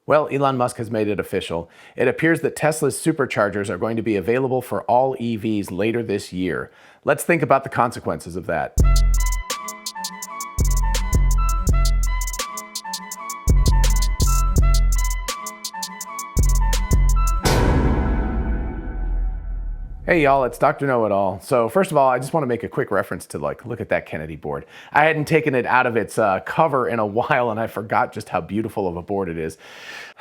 Well, Elon Musk has made it official. It appears that Tesla's Superchargers are going to be available for all EVs later this year. Let's think about the consequences of that. Hey y'all, it's Dr. Know-It-All. So first of all, I just want to make a quick reference to look at that Kennedy board. I hadn't taken it out of its cover in a while and I forgot just how beautiful of a board it is.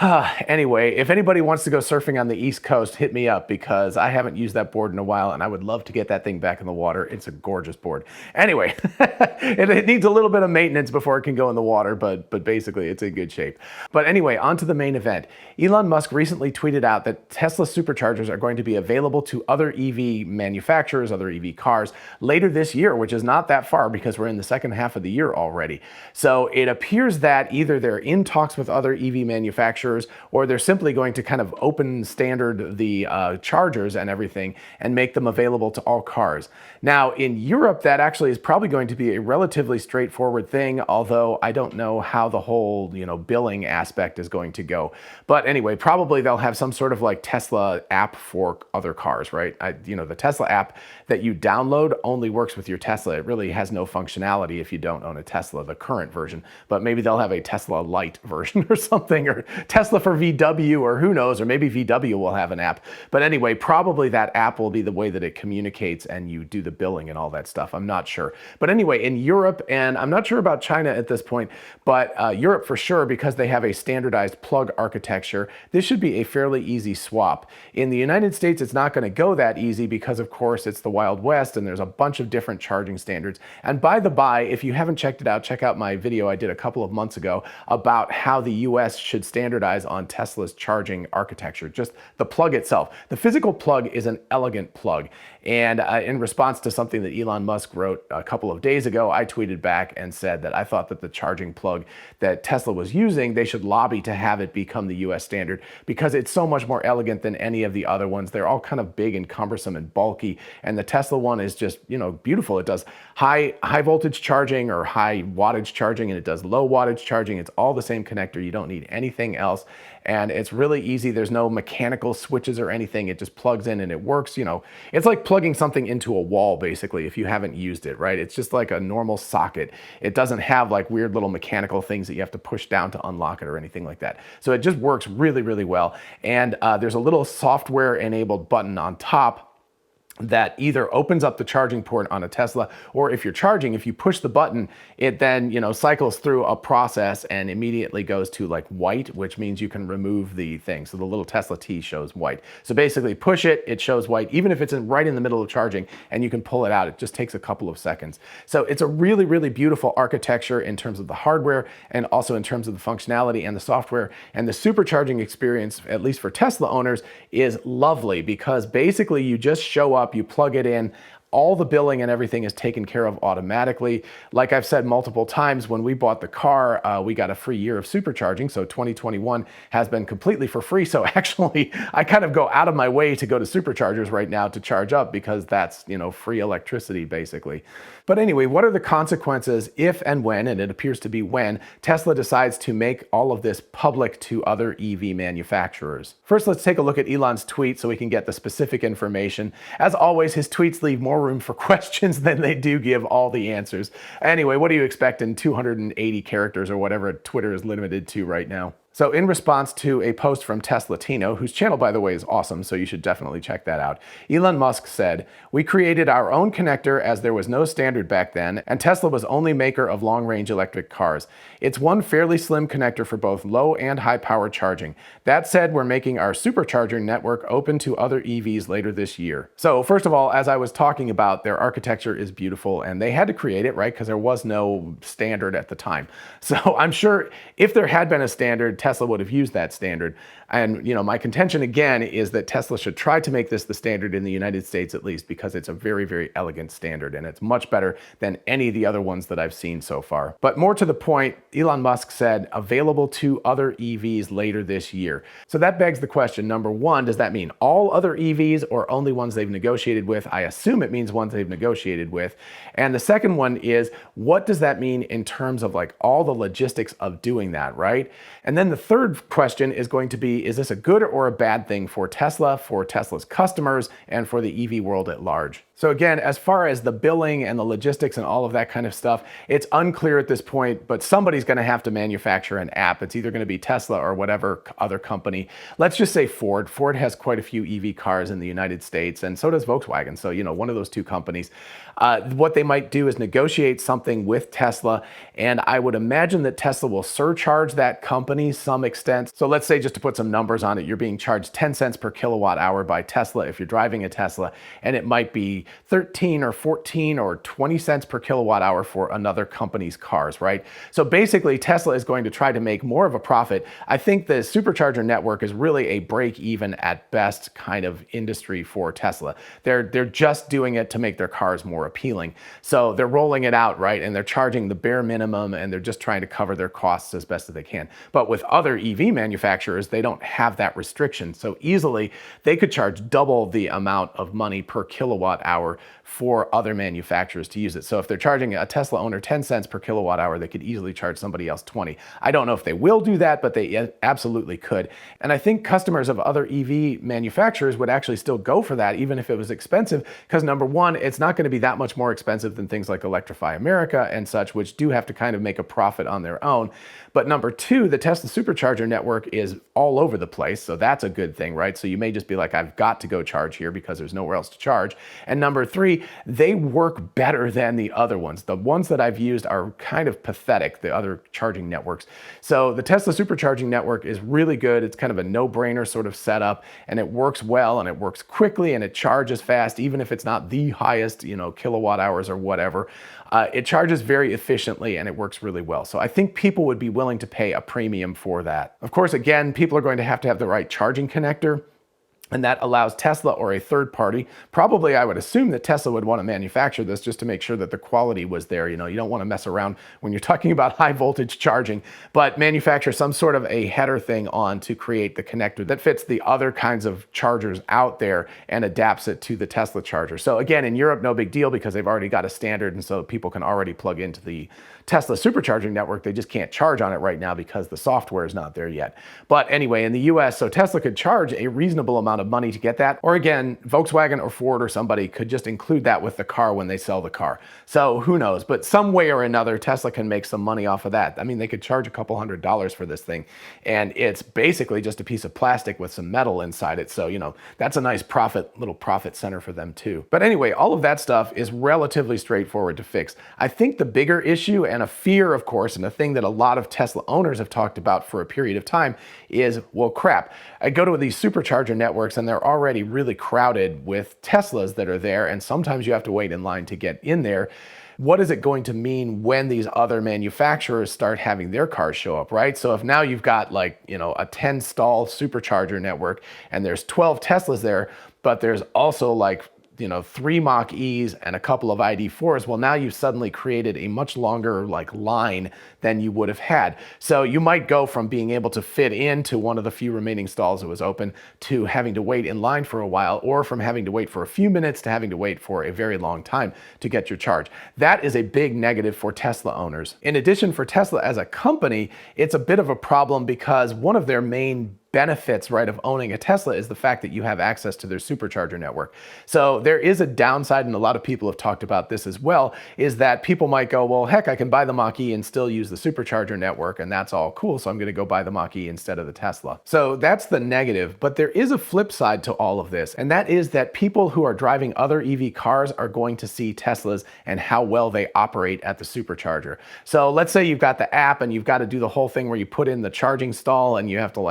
Anyway, if anybody wants to go surfing on the East Coast, hit me up because I haven't used that board in a while and I would love to get that thing back in the water. It's a gorgeous board. Anyway, it needs a little bit of maintenance before it can go in the water, but basically it's in good shape. But anyway, on to the main event. Elon Musk recently tweeted out that Tesla Superchargers are going to be available to other EV manufacturers, other EV cars later this year, which is not that far because we're in the second half of the year already. So it appears that either they're in talks with other EV manufacturers or they're simply going to kind of open standard the chargers and everything and make them available to all cars. Now in Europe, that actually is probably going to be a relatively straightforward thing, although I don't know how the whole, billing aspect is going to go. But anyway, probably they'll have some sort of like Tesla app for other cars, right? The Tesla app that you download only works with your Tesla. It really has no functionality if you don't own a Tesla, the current version. But maybe they'll have a Tesla Lite version or something, or Tesla for VW, or who knows, or maybe VW will have an app. But anyway, probably that app will be the way that it communicates and you do the billing and all that stuff. I'm not sure. But anyway, in Europe, and I'm not sure about China at this point, but Europe for sure, because they have a standardized plug architecture, this should be a fairly easy swap. In the United States, it's not going to go that easy because of course it's the Wild West and there's a bunch of different charging standards. And by the by, if you haven't checked it out, check out my video I did a couple of months ago about how the US should standardize on Tesla's charging architecture, just the plug itself. The physical plug is an elegant plug. And in response to something that Elon Musk wrote a couple of days ago, I tweeted back and said that I thought that the charging plug that Tesla was using, they should lobby to have it become the US standard because it's so much more elegant than any of the other ones. They're all kind of big and cumbersome and bulky, and the Tesla one is just, beautiful. It does high voltage charging or high wattage charging, and it does low wattage charging. It's all the same connector. You don't need anything else, and it's really easy. There's no mechanical switches or anything. It just plugs in and it works. It's like plugging something into a wall, basically, if you haven't used it, right? It's just like a normal socket. It doesn't have like weird little mechanical things that you have to push down to unlock it or anything like that. So it just works really, really well. And there's a little software-enabled button on top that either opens up the charging port on a Tesla, or if you're charging, if you push the button, it then, cycles through a process and immediately goes to like white, which means you can remove the thing. So the little Tesla T shows white. So basically push it, it shows white, even if it's right in the middle of charging, and you can pull it out. It just takes a couple of seconds. So it's a really, really beautiful architecture in terms of the hardware and also in terms of the functionality and the software. And the supercharging experience, at least for Tesla owners, is lovely because basically you just show up, you plug it in, all the billing and everything is taken care of automatically. Like I've said multiple times, when we bought the car, we got a free year of supercharging. So 2021 has been completely for free. So actually, I kind of go out of my way to go to Superchargers right now to charge up because that's, free electricity basically. But anyway, what are the consequences if and when, and it appears to be when, Tesla decides to make all of this public to other EV manufacturers? First, let's take a look at Elon's tweet so we can get the specific information. As always, his tweets leave more room for questions than they do give all the answers. Anyway, what do you expect in 280 characters or whatever Twitter is limited to right now? So in response to a post from Teslatino, whose channel, by the way, is awesome, so you should definitely check that out, Elon Musk said, "We created our own connector as there was no standard back then, and Tesla was only maker of long-range electric cars. It's one fairly slim connector for both low and high-power charging. That said, we're making our supercharger network open to other EVs later this year." So first of all, as I was talking about, their architecture is beautiful, and they had to create it, right? Because there was no standard at the time. So I'm sure if there had been a standard, Tesla would have used that standard. And my contention again is that Tesla should try to make this the standard in the United States at least, because it's a very, very elegant standard and it's much better than any of the other ones that I've seen so far. But more to the point, Elon Musk said available to other EVs later this year. So that begs the question, number one, does that mean all other EVs or only ones they've negotiated with? I assume it means ones they've negotiated with. And the second one is, what does that mean in terms of like all the logistics of doing that, right? And then the third question is going to be, is this a good or a bad thing for Tesla, for Tesla's customers, and for the EV world at large? So again, as far as the billing and the logistics and all of that kind of stuff, it's unclear at this point, but somebody's going to have to manufacture an app. It's either going to be Tesla or whatever other company. Let's just say Ford. Ford has quite a few EV cars in the United States, and so does Volkswagen. So, one of those two companies. What they might do is negotiate something with Tesla, and I would imagine that Tesla will surcharge that company some extent. So let's say, just to put some numbers on it, you're being charged 10 cents per kilowatt hour by Tesla if you're driving a Tesla, and it might be 13 or 14 or 20 cents per kilowatt hour for another company's cars, right? So basically, Tesla is going to try to make more of a profit. I think the supercharger network is really a break even at best kind of industry for Tesla. They're just doing it to make their cars more appealing. So they're rolling it out, right? And they're charging the bare minimum, and they're just trying to cover their costs as best as they can. But with other EV manufacturers, they don't have that restriction. So easily they could charge double the amount of money per kilowatt hour for other manufacturers to use it. So if they're charging a Tesla owner 10 cents per kilowatt hour, they could easily charge somebody else 20. I don't know if they will do that, but they absolutely could. And I think customers of other EV manufacturers would actually still go for that, even if it was expensive, because number one, it's not going to be that much more expensive than things like Electrify America and such, which do have to kind of make a profit on their own. But number two, the Tesla supercharger network is all over the place. So that's a good thing, right? So you may just be like, I've got to go charge here because there's nowhere else to charge. And number three, they work better than the other ones. The ones that I've used are kind of pathetic, the other charging networks. So the Tesla supercharging network is really good. It's kind of a no-brainer sort of setup, and it works well, and it works quickly, and it charges fast, even if it's not the highest, kilowatt hours or whatever. It charges very efficiently, and it works really well. So I think people would be willing to pay a premium for that. Of course, again, people are going to have the right charging connector. And that allows Tesla or a third party. Probably, I would assume that Tesla would want to manufacture this just to make sure that the quality was there. You don't want to mess around when you're talking about high voltage charging, but manufacture some sort of a header thing on to create the connector that fits the other kinds of chargers out there and adapts it to the Tesla charger. So again, in Europe, no big deal because they've already got a standard, and so people can already plug into the Tesla supercharging network. They just can't charge on it right now because the software is not there yet. But anyway, in the US, so Tesla could charge a reasonable amount of money to get that. Or again, Volkswagen or Ford or somebody could just include that with the car when they sell the car. So who knows? But some way or another, Tesla can make some money off of that. I mean, they could charge a couple $100s for this thing, and it's basically just a piece of plastic with some metal inside it. So, that's a nice little profit center for them too. But anyway, all of that stuff is relatively straightforward to fix. I think the bigger issue, and a fear, of course, and a thing that a lot of Tesla owners have talked about for a period of time is, well, crap, I go to these supercharger networks and they're already really crowded with Teslas that are there, and sometimes you have to wait in line to get in there. What is it going to mean when these other manufacturers start having their cars show up, right? So if now you've got a 10 stall supercharger network and there's 12 Teslas there, but there's also 3 Mach-E's and a couple of ID4s, well, now you've suddenly created a much longer line than you would have had. So you might go from being able to fit into one of the few remaining stalls that was open to having to wait in line for a while, or from having to wait for a few minutes to having to wait for a very long time to get your charge. That is a big negative for Tesla owners. In addition, for Tesla as a company, it's a bit of a problem because one of their main benefits, right, of owning a Tesla is the fact that you have access to their supercharger network. So there is a downside, and a lot of people have talked about this as well, is that people might go, well, heck, I can buy the Mach-E and still use the supercharger network, and that's all cool, so I'm going to go buy the Mach-E instead of the Tesla. So that's the negative, but there is a flip side to all of this, and that is that people who are driving other EV cars are going to see Teslas and how well they operate at the supercharger. So let's say you've got the app and you've got to do the whole thing where you put in the charging stall and you have to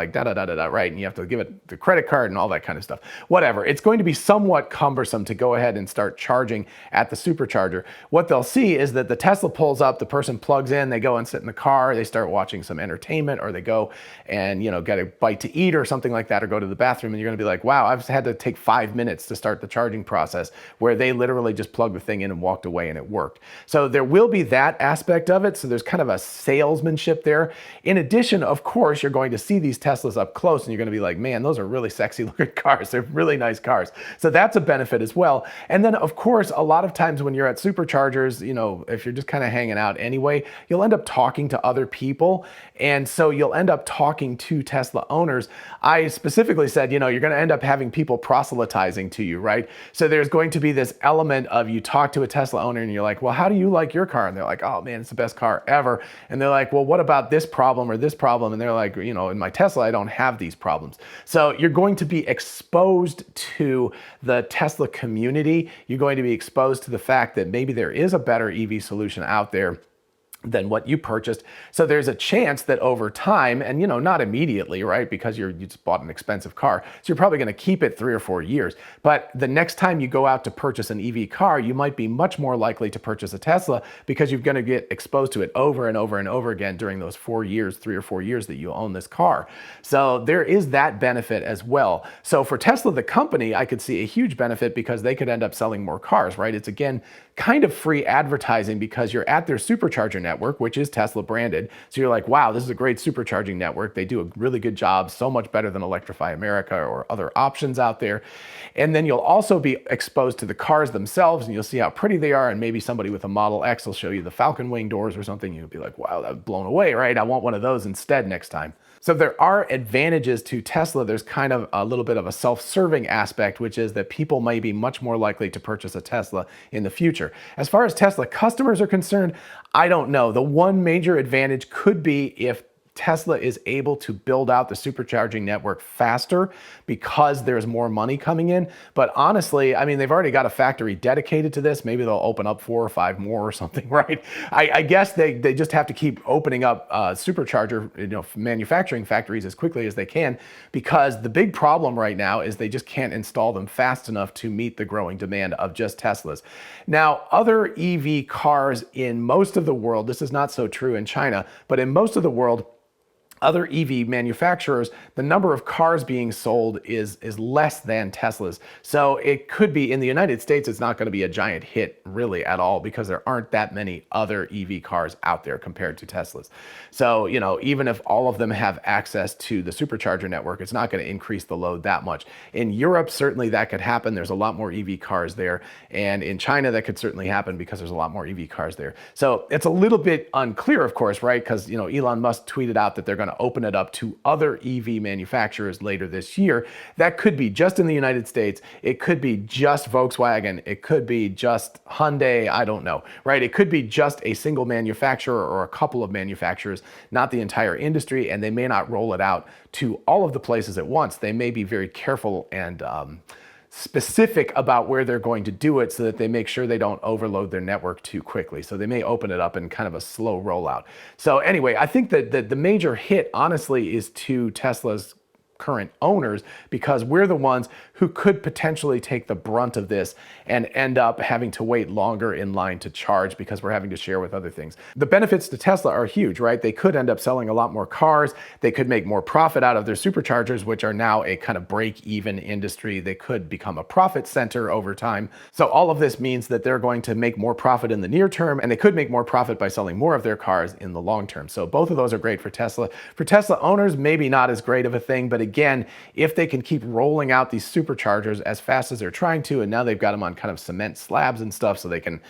right? And you have to give it the credit card and all that kind of stuff. Whatever. It's going to be somewhat cumbersome to go ahead and start charging at the supercharger. What they'll see is that the Tesla pulls up, the person plugs in, they go and sit in the car, they start watching some entertainment, or they go and, get a bite to eat or something like that, or go to the bathroom, and you're going to be like, wow, I've had to take 5 minutes to start the charging process, where they literally just plugged the thing in and walked away and it worked. So there will be that aspect of it. So there's kind of a salesmanship there. In addition, of course, you're going to see these Teslas up close and you're going to be like, man, those are really sexy looking cars. They're really nice cars. So that's a benefit as well. And then of course, a lot of times when you're at Superchargers, you know, if you're just kind of hanging out anyway, you'll end up talking to other people. And so you'll end up talking to Tesla owners. I specifically said, you know, you're going to end up having people proselytizing to you, right? So there's going to be this element of you talk to a Tesla owner and you're like, well, how do you like your car? And they're like, oh man, it's the best car ever. And they're like, well, what about this problem or this problem? And they're like, you know, in my Tesla, I don't have these problems. So you're going to be exposed to the Tesla community. You're going to be exposed to the fact that maybe there is a better EV solution out there than what you purchased. So there's a chance that over time, and you know, not immediately, right? Because you just bought an expensive car. So you're probably gonna keep it 3 or 4 years. But the next time you go out to purchase an EV car, you might be much more likely to purchase a Tesla because you're gonna get exposed to it over and over and over again during those 4 years, 3 or 4 years that you own this car. So there is that benefit as well. So for Tesla, the company, I could see a huge benefit because they could end up selling more cars, right? It's again, kind of free advertising because you're at their supercharger network, which is Tesla branded. So you're like, wow, this is a great supercharging network. They do a really good job, so much better than Electrify America or other options out there. And then you'll also be exposed to the cars themselves and you'll see how pretty they are. And maybe somebody with a Model X will show you the Falcon Wing doors or something. You'll be like, wow, I'm blown away, right? I want one of those instead next time. So there are advantages to Tesla. There's kind of a little bit of a self-serving aspect, which is that people may be much more likely to purchase a Tesla in the future. As far as Tesla customers are concerned, I don't know. The one major advantage could be if Tesla is able to build out the supercharging network faster because there's more money coming in. But honestly, I mean, they've already got a factory dedicated to this. Maybe they'll open up 4 or 5 more or something, right? I guess they just have to keep opening up supercharger manufacturing factories as quickly as they can, because the big problem right now is they just can't install them fast enough to meet the growing demand of just Teslas. Now, other EV cars in most of the world, this is not so true in China, but in most of the world, other EV manufacturers, the number of cars being sold is less than Teslas. So it could be, in the United States, it's not going to be a giant hit really at all because there aren't that many other EV cars out there compared to Teslas. So, you know, even if all of them have access to the supercharger network, it's not going to increase the load that much. In Europe, certainly that could happen. There's a lot more EV cars there. And in China, that could certainly happen because there's a lot more EV cars there. So it's a little bit unclear, of course, right? Because, you know, Elon Musk tweeted out that they're going to open it up to other EV manufacturers later this year. That could be just in the United States. It could be just Volkswagen. It could be just Hyundai. I don't know, right? It could be just a single manufacturer or a couple of manufacturers, not the entire industry, and they may not roll it out to all of the places at once. They may be very careful and specific about where they're going to do it so that they make sure they don't overload their network too quickly. So they may open it up in kind of a slow rollout. So anyway, I think that the major hit, honestly, is to Tesla's current owners, because we're the ones who could potentially take the brunt of this and end up having to wait longer in line to charge because we're having to share with other things. The benefits to Tesla are huge, right? They could end up selling a lot more cars. They could make more profit out of their superchargers, which are now a kind of break-even industry. They could become a profit center over time. So all of this means that they're going to make more profit in the near term, and they could make more profit by selling more of their cars in the long term. So both of those are great for Tesla. For Tesla owners, maybe not as great of a thing, but again, if they can keep rolling out these superchargers as fast as they're trying to, and now they've got them on kind of cement slabs and stuff, so they can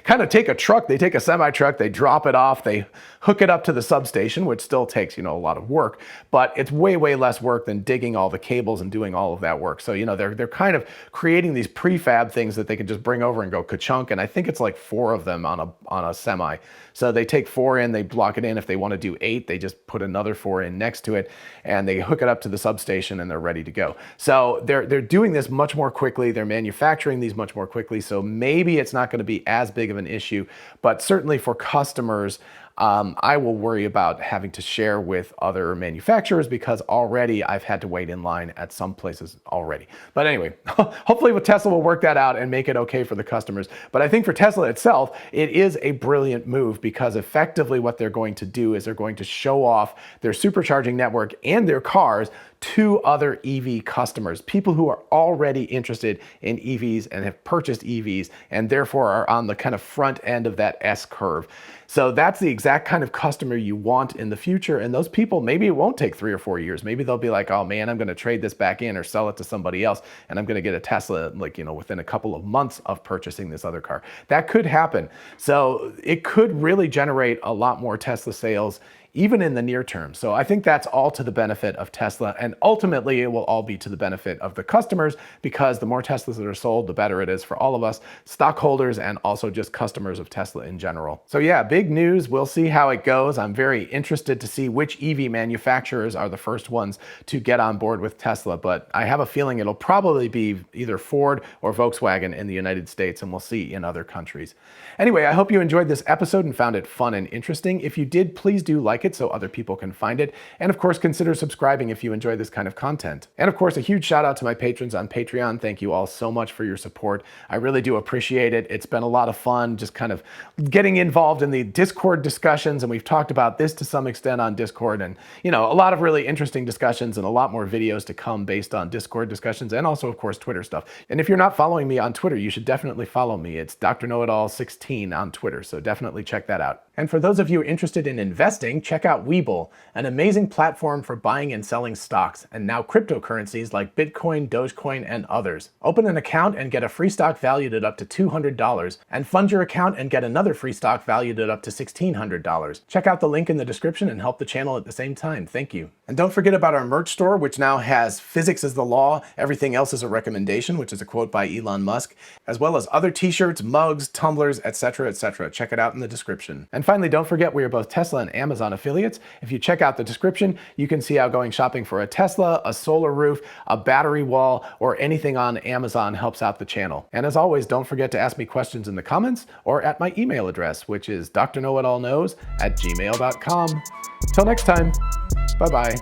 kind of take a truck, they take a semi-truck, they drop it off, they hook it up to the substation, which still takes, you know, a lot of work, but it's way, way less work than digging all the cables and doing all of that work. So, you know, they're kind of creating these prefab things that they can just bring over and go ka-chunk, and I think it's like 4 of them on a semi. So they take 4 in, they block it in. If they want to do 8, they just put another 4 in next to it, and they hook it up to the substation, and they're ready to go. So they're doing this much more quickly. They're manufacturing these much more quickly. So maybe it's not going to be as big of an issue, but certainly for customers, I will worry about having to share with other manufacturers because already I've had to wait in line at some places already. But anyway, hopefully with Tesla we'll work that out and make it okay for the customers. But I think for Tesla itself, it is a brilliant move because effectively what they're going to do is they're going to show off their supercharging network and their cars to other EV customers, people who are already interested in EVs and have purchased EVs and therefore are on the kind of front end of that S curve. So that's the exact kind of customer you want in the future. And those people, maybe it won't take 3 or 4 years. Maybe they'll be like, oh man, I'm going to trade this back in or sell it to somebody else, and I'm going to get a Tesla, like, within a couple of months of purchasing this other car. That could happen. So it could really generate a lot more Tesla sales even in the near term. So I think that's all to the benefit of Tesla, and ultimately it will all be to the benefit of the customers, because the more Teslas that are sold, the better it is for all of us, stockholders and also just customers of Tesla in general. So yeah, big news. We'll see how it goes. I'm very interested to see which EV manufacturers are the first ones to get on board with Tesla, but I have a feeling it'll probably be either Ford or Volkswagen in the United States, and we'll see in other countries. Anyway, I hope you enjoyed this episode and found it fun and interesting. If you did, please do like it so other people can find it. And of course, consider subscribing if you enjoy this kind of content. And of course, a huge shout out to my patrons on Patreon. Thank you all so much for your support. I really do appreciate it. It's been a lot of fun just kind of getting involved in the Discord discussions, and we've talked about this to some extent on Discord, and a lot of really interesting discussions and a lot more videos to come based on Discord discussions, and also of course Twitter stuff. And if you're not following me on Twitter, you should definitely follow me. It's DrKnowItAll16 on Twitter, so definitely check that out. And for those of you interested in investing, check out WeBull, an amazing platform for buying and selling stocks, and now cryptocurrencies like Bitcoin, Dogecoin, and others. Open an account and get a free stock valued at up to $200, and fund your account and get another free stock valued at up to $1,600. Check out the link in the description and help the channel at the same time. Thank you. And don't forget about our merch store, which now has "Physics is the Law, Everything Else is a Recommendation," which is a quote by Elon Musk, as well as other t-shirts, mugs, tumblers, etc., etc. Check it out in the description. And finally, don't forget we are both Tesla and Amazon affiliates. If you check out the description, you can see how going shopping for a Tesla, a solar roof, a battery wall, or anything on Amazon helps out the channel. And as always, don't forget to ask me questions in the comments or at my email address, which is drknowitallknows@gmail.com. Till next time, bye-bye.